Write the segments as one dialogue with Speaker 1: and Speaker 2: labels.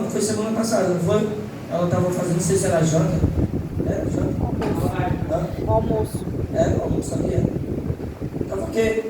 Speaker 1: foi semana passada, não foi? Ela estava fazendo, não sei se era janta. Era janta?
Speaker 2: Almoço.
Speaker 1: Era almoço ali, era. Estava o quê?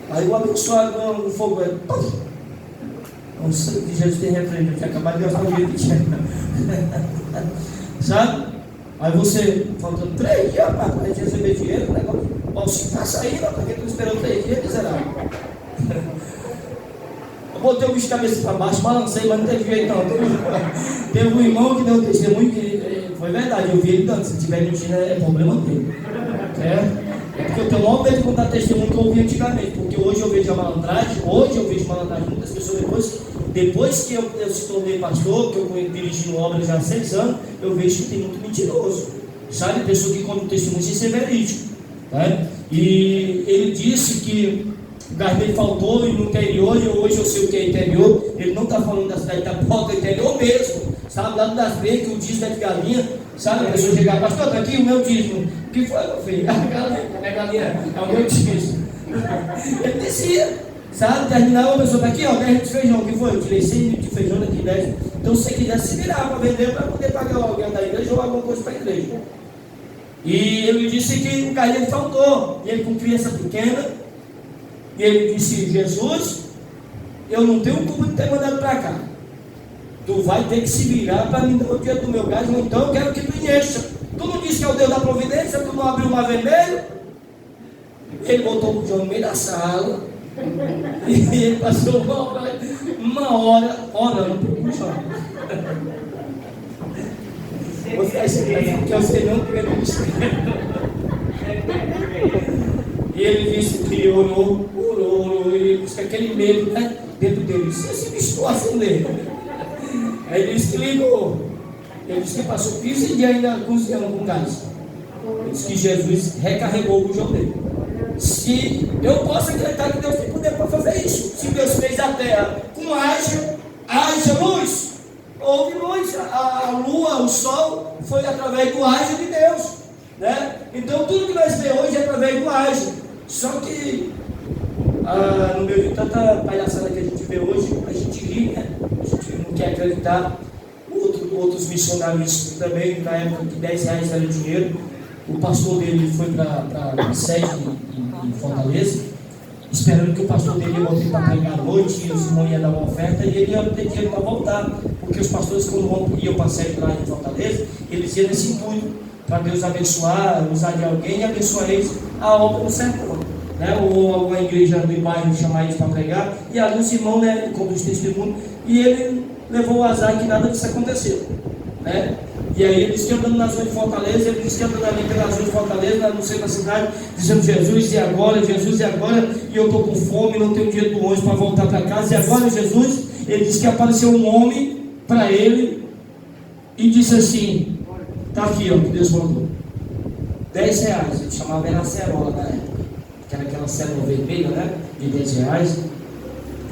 Speaker 1: Aí o abençoado no fogo, o sangue de Jesus tem repreendido, tinha acabado de gastar o dinheiro que tinha. Sabe? Aí você, faltando 3 dias para a gente receber dinheiro, o negócio, o auxílio está saindo, porque tu esperou 3 dias, miserável. Eu botei o bicho de cabeça para baixo, balancei, mas não teve jeito não. Teve um irmão que deu testemunho que foi verdade, eu vi ele dando, se tiver mentindo é problema dele. É porque eu tenho logo medo de contar testemunho que eu ouvi antigamente, porque hoje eu vejo a malandragem, muitas pessoas depois que eu se tornei pastor, que eu dirigindo obras já há 6 anos, eu vejo que tem muito mentiroso, sabe? Pessoa que conta um testemunho sem ser verídico, né? E ele disse que o gás dele faltou no interior, e hoje eu sei o que é interior. Ele não está falando da cidade da Porta, é interior mesmo, sabe? Lá das vezes que o dízimo é de galinha, sabe? A pessoa chegar, pastor, está aqui o meu dízimo. O que foi, meu filho? A galinha, é o meu dízimo. Ele descia, sabe? Terminava, a pessoa está aqui, ó, 10 litros de feijão. O que foi? Eu tirei 100 litros de feijão daqui, 10. Então, se você quiser se virar para vender, para poder pagar alguém da igreja ou alguma coisa para a igreja. E ele disse que o gás dele faltou, e ele com criança pequena. E ele disse, Jesus, eu não tenho culpa de ter mandado para cá. Tu vai ter que se virar para me dar o dinheiro do meu gás, ou então eu quero que tu encha. Tu não disse que é o Deus da providência, tu não abriu o mar vermelho? Ele botou o João no meio da sala, e ele passou uma hora orando por o João. Você acha que eu sei não quero isso? E ele disse que orou, e com aquele medo, né, dentro dele. Se bicho assim dele. Aí ele disse que ligou. Ele disse que passou 15 dias ainda cozinhando com gás. Ele disse que Jesus recarregou o bujão dele. Se eu posso acreditar que Deus tem poder para fazer isso. Se Deus fez a terra com haja luz, houve luz. A lua, o sol, foi através do haja de Deus, né? Então tudo que nós vemos hoje é através do haja. Só que no meio de tanta palhaçada que a gente vê hoje, a gente ri, né? A gente não quer acreditar. Outros missionários também, na época que 10 reais era dinheiro, o pastor dele foi para a sede em Fortaleza, esperando que o pastor dele ia voltar para pregar à noite, e os irmãos iam dar uma oferta, e ele ia ter dinheiro para voltar, porque os pastores, quando iam para a sede lá em Fortaleza, eles iam nesse intuito, para Deus abençoar, usar de alguém e abençoar eles a obra no sertão, né? Ou alguma igreja do bairro chamar eles para pregar, e ali os irmãos, né, conduz testemunho, e ele levou o azar que nada disso aconteceu, né? E aí ele disse que andando nas ruas de Fortaleza, ele disse que andando ali pelas ruas de Fortaleza, no centro da cidade, dizendo Jesus, e agora, e eu estou com fome, não tenho dinheiro do ônibus para voltar para casa, e agora, Jesus, ele disse que apareceu um homem para ele e disse assim, está aqui, ó, que Deus mandou, 10 reais, ele chamava era a cerola na época, que era aquela cédula vermelha, né, de 10 reais,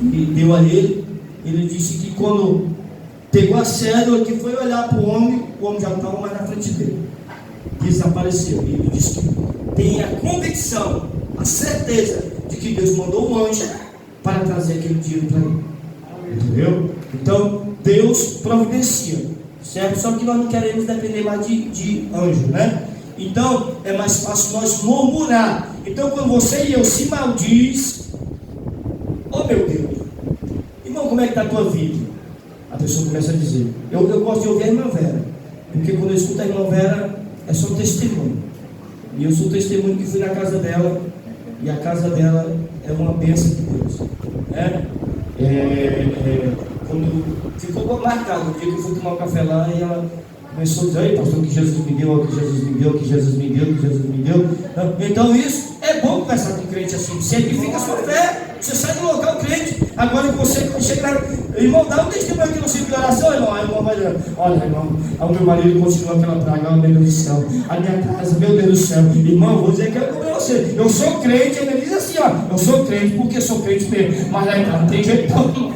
Speaker 1: e deu a ele. Ele disse que quando pegou a cédula, que foi olhar para o homem já não estava mais na frente dele, desapareceu. E ele disse que tem a convicção, a certeza de que Deus mandou um anjo para trazer aquele dinheiro para ele. Entendeu? Então Deus providencia, certo? Só que nós não queremos depender mais de anjo, né? Então é mais fácil nós murmurar. Então quando você e eu se maldiz, oh meu Deus, irmão, como é que está a tua vida? A pessoa começa a dizer, eu gosto de ouvir a irmã Vera, porque quando eu escuto a irmã Vera é só testemunho, e eu sou testemunho que fui na casa dela, e a casa dela é uma bênção de Deus, né? Quando ficou marcado, o dia que eu fui tomar um café lá, e ela começou a dizer, ei pastor, que Jesus me deu, que Jesus me deu, que Jesus me deu, que Jesus me deu. Então isso é bom conversar com o crente assim, você edifica a sua fé, você sai do local crente. Agora que você chega, irmão, dá um testemunho aqui no ciclo de oração, irmão. Aí o irmão vai dizer, olha irmão, o meu marido continua aquela praga, meu Deus do céu, a minha casa, meu Deus do céu, irmão, vou dizer que eu não você, eu sou crente, ele diz assim, ó, eu sou crente porque sou crente mesmo, mas lá em casa não tem jeito não.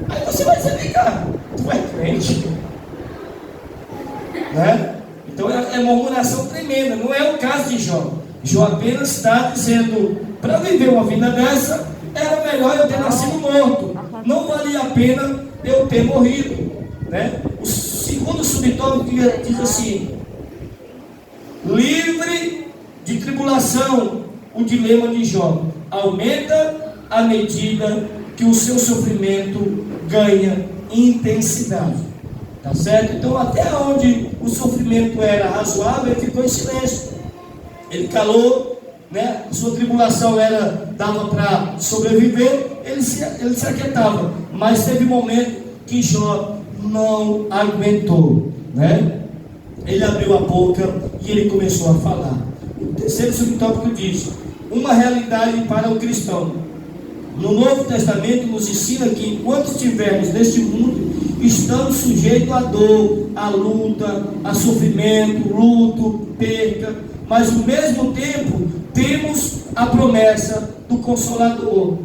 Speaker 1: Aí você vai dizer, vem cá, tu é crente, né? Então é uma murmuração tremenda, não é o caso de Jó. Jó apenas está dizendo, para viver uma vida dessa, era melhor eu ter nascido morto. Não valia a pena eu ter morrido, né? O segundo subtópico diz assim: livre de tribulação, o dilema de Jó aumenta à medida que o seu sofrimento ganha intensidade. Tá certo? Então, até onde o sofrimento era razoável, ele ficou em silêncio. Ele calou, né? Sua tribulação dava para sobreviver, ele se aquietava. Mas teve um momento que Jó não aguentou, né? Ele abriu a boca e ele começou a falar. O terceiro subtópico diz: uma realidade para o cristão. No Novo Testamento nos ensina que enquanto estivermos neste mundo, estamos sujeitos à dor, à luta, a sofrimento, luto, perca, mas ao mesmo tempo temos a promessa do Consolador,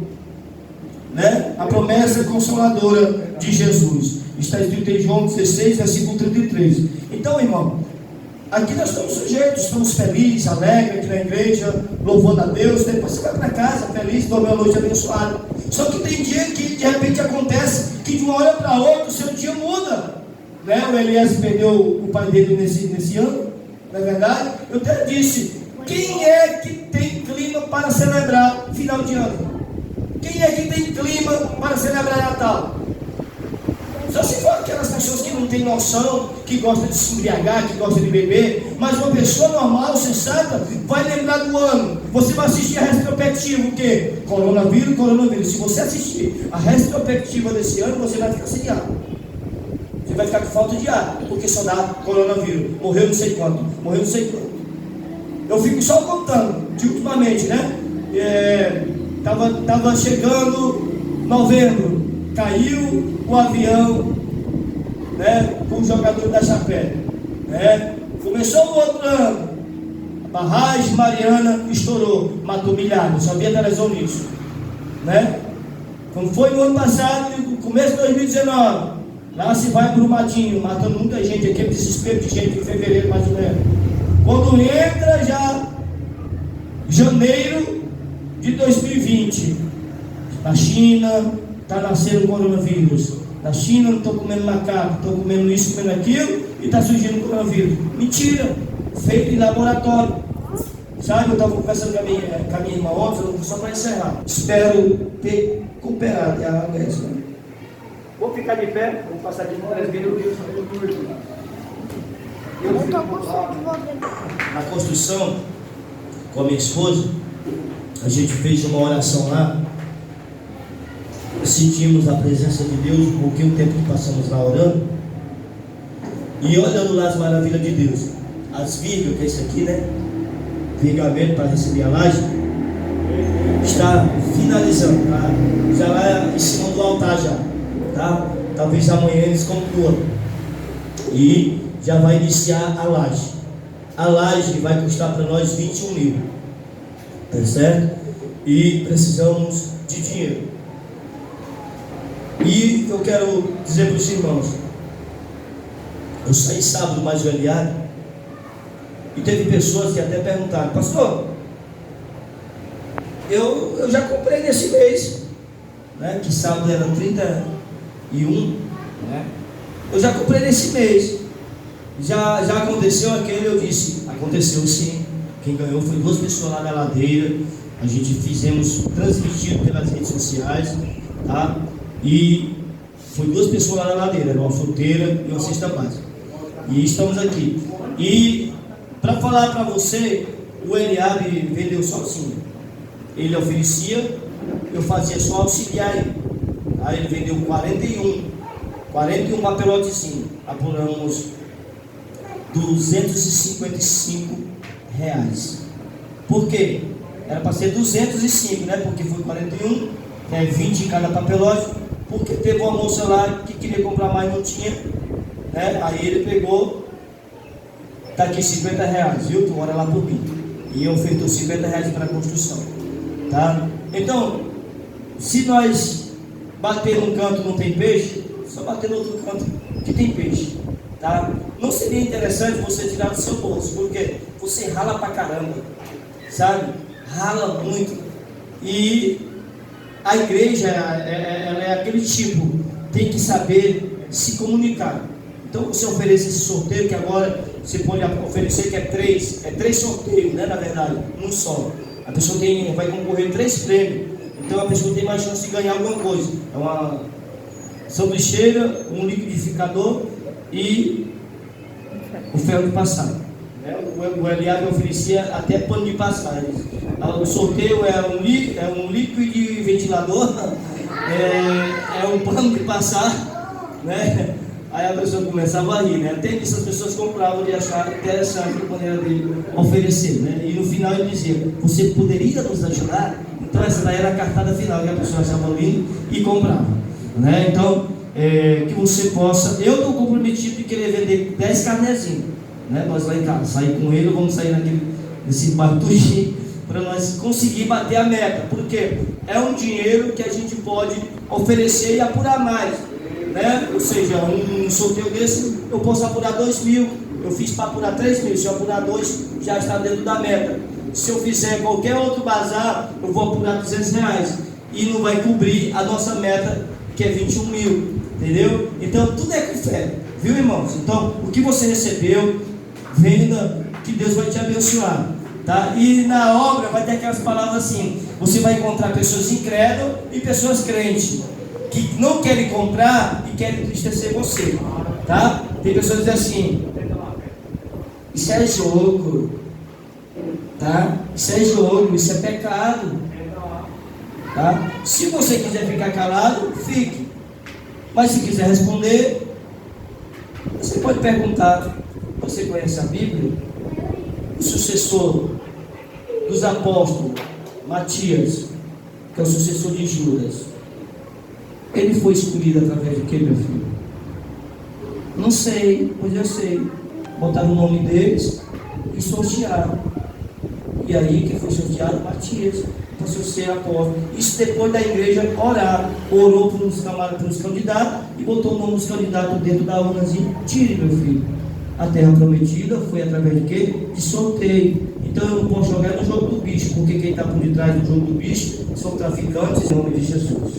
Speaker 1: né? A promessa consoladora de Jesus. Está escrito em João 16, versículo 33. Então, irmão, aqui nós estamos sujeitos, estamos felizes, alegres aqui na igreja, louvando a Deus. Depois você vai para casa feliz, dorme uma noite abençoada. Só que tem dia que de repente acontece que de uma hora para outra o seu dia muda, né? O Elias perdeu o pai dele nesse ano, não é verdade? Eu até disse: quem é que tem clima para celebrar final de ano? Quem é que tem clima para celebrar Natal? Só se for aquelas pessoas que não têm noção, que gostam de se embriagar, que gostam de beber. Mas uma pessoa normal, sensata, vai lembrar do ano. Você vai assistir a retrospectiva, o quê? Coronavírus. Se você assistir a retrospectiva desse ano, você vai ficar sem ar. Você vai ficar com falta de ar, porque só dá coronavírus. Morreu não sei quanto. Eu fico só contando, de ultimamente, né? Tava chegando novembro, caiu o avião, né, com o jogador da Chapéu, né? Começou o outro ano, a barragem Mariana estourou, matou milhares, só havia televisão nisso, né? Quando foi no ano passado, no começo de 2019, lá se vai Brumadinho, matando muita gente, aquele desespero de gente em fevereiro, mais ou menos. Quando entra já janeiro de 2020, na China está nascendo o coronavírus. Na China não estou comendo macaco, estou comendo isso, comendo aquilo, e está surgindo o coronavírus. Mentira, feito em laboratório. Sabe, eu estava conversando com a minha irmã ontem, só para encerrar. Espero ter cooperado. Vou ficar de pé, vou passar de mão. Na construção, com a minha esposa, a gente fez uma oração lá. Sentimos a presença de Deus, um pouquinho tempo que passamos lá orando, e olhando lá as maravilhas de Deus. As vigas, que é isso aqui, né? Vigamento para receber a laje, está finalizando, tá? Já lá em cima do altar já, tá? Talvez amanhã eles concluam e já vai iniciar a laje. A laje vai custar para nós 21 mil, tá certo? E precisamos de dinheiro. E eu quero dizer para os irmãos, eu saí sábado mais velhado, e teve pessoas que até perguntaram: pastor, eu já comprei nesse mês, né? Que sábado era 31, né? Eu já comprei nesse mês, já aconteceu aquele. Eu disse: aconteceu sim. Quem ganhou foi 2 pessoas lá na ladeira. A gente transmitido pelas redes sociais, tá? E foi 2 pessoas lá na ladeira, uma fruteira e uma cesta básica. E estamos aqui. E para falar para você, o Eliabe vendeu sozinho. Ele oferecia, eu fazia só auxiliar ele. Aí ele vendeu 41 papelotezinhos. Apuramos R$255. Por quê? Era para ser 205, né? Porque foi 41, 20 em cada papelote. Porque teve uma moça lá que queria comprar mais, não tinha, né? Aí ele pegou, tá aqui R$50, viu? Tu mora lá por mim. E ofertou R$50 para a construção, tá? Então, se nós bater num canto não tem peixe, só bater no outro canto que tem peixe, tá? Não seria interessante você tirar do seu bolso, porque você rala pra caramba, sabe? Rala muito. E a igreja, ela é aquele tipo, tem que saber se comunicar. Então você oferece esse sorteio, que agora você pode oferecer, que é três sorteios, né, na verdade, um só. A pessoa vai concorrer 3 prêmios, então a pessoa tem mais chance de ganhar alguma coisa. É uma sanduicheira, um liquidificador e o ferro de passar. O Eliabe oferecia até pano de passar. O sorteio é um líquido ventilador, é um pano de passar, né? Aí a pessoa começava a rir, né? Até que essas pessoas compravam de achar interessante a maneira dele oferecer, né? E no final ele dizia: você poderia nos ajudar? Então essa daí era a cartada final que a pessoa estava vindo e comprava, né? Então, que você possa. Eu estou comprometido de querer vender 10 carnezinhos, né? Nós lá em casa, sair com ele, vamos sair nesse batuxi para nós conseguir bater a meta, porque é um dinheiro que a gente pode oferecer e apurar mais, né? Ou seja, um sorteio desse eu posso apurar 2.000, eu fiz para apurar 3.000, se eu apurar 2 já está dentro da meta. Se eu fizer qualquer outro bazar, eu vou apurar R$200 e não vai cobrir a nossa meta, que é 21.000, entendeu? Então tudo é com fé, viu, irmãos? Então o que você recebeu, venda, que Deus vai te abençoar, tá? E na obra vai ter aquelas palavras assim: você vai encontrar pessoas incrédulas e pessoas crentes, que não querem comprar e querem entristecer você, tá? Tem pessoas que dizem assim: isso é jogo, tá? Isso é jogo, isso é pecado, tá? Se você quiser ficar calado, fique, mas se quiser responder, você pode perguntar: você conhece a Bíblia? O sucessor dos apóstolos, Matias, que é o sucessor de Judas, ele foi escolhido através de quê, meu filho? Não sei, pois eu sei. Botaram o nome deles e sortearam. E aí, quem foi sorteado? Matias, para ser apóstolo. Isso depois da igreja orar. Orou para os candidatos e botou o nome dos candidatos dentro da urna e tire, meu filho. A terra prometida foi através de quê? De sorteio. Então eu não posso jogar no jogo do bicho, porque quem está por detrás do jogo do bicho são traficantes, em nome de Jesus.